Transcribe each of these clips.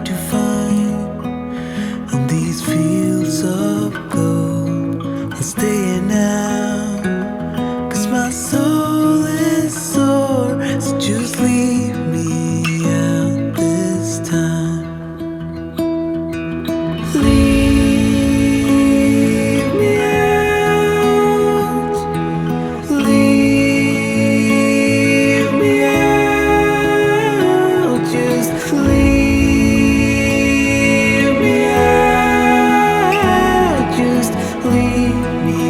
hard to find on these fields of gold. I'll stay here now, 'cause my soul is sore. So just leave me out this time. Leave me out. Leave me out. Just leave me out. Just leave me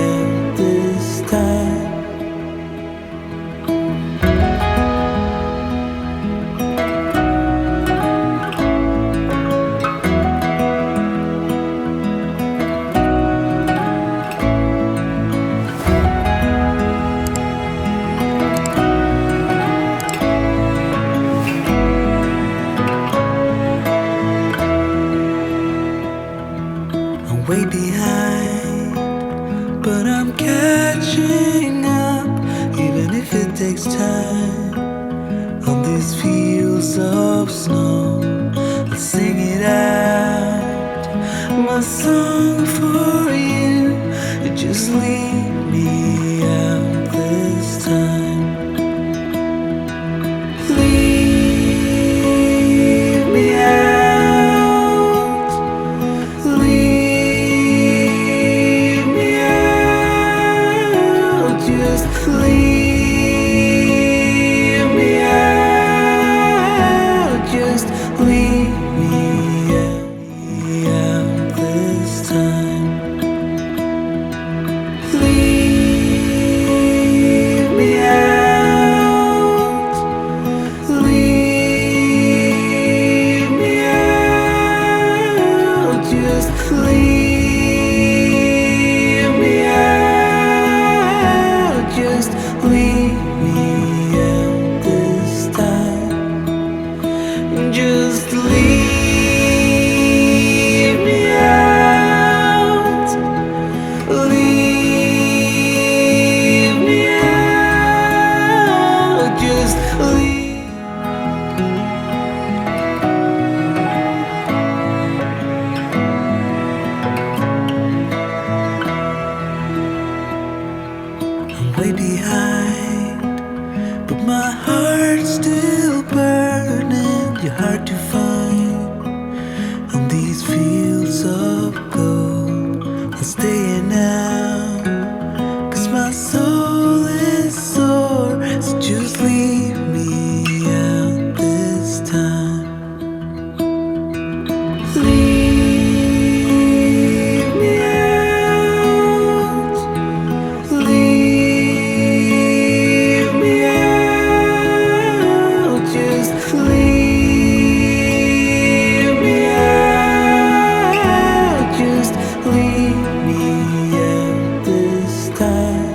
out this time. I'm way behind, but I'm catching up, even if it takes time. On these fields of snow, I'll sing it out, my song for you. You just leave me out this time. Leave me out. Leave me out. Just leave me out. Just leave me out this time. Leave me out. Leave me out. Just leave me out. Just leave me out this time. Just leave me out. Leave me out. Just leave. I'm way behind, but my heart's still burning. You're hard to find on these fields of gold. I'll stay here now, 'cause my soul is sore. So just leave me out this time. Leave me out. Leave me out. Just leave me out. Just leave me out this time.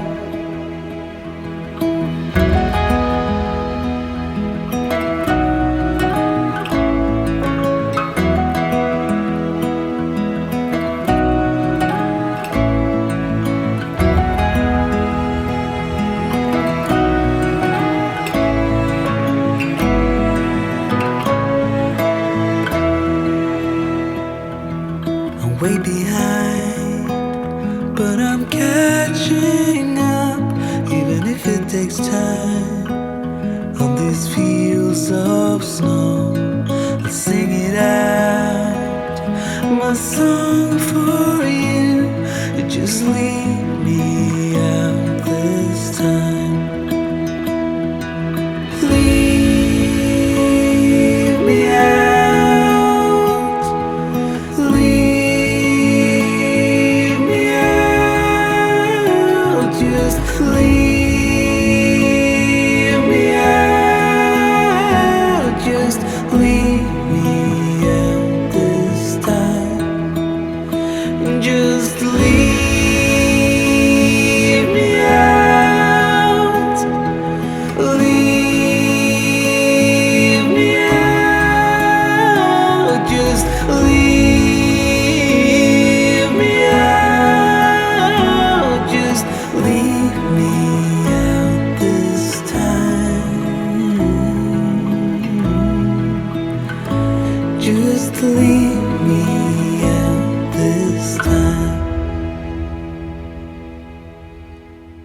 I'm way behind, but I'm catching up, even if it takes time. On these fields of snow, I'll sing it out, my song for you. You just leave me out this time. Leave me out. Leave me out. Just leave me out. Just leave me out this time. Just leave sleep.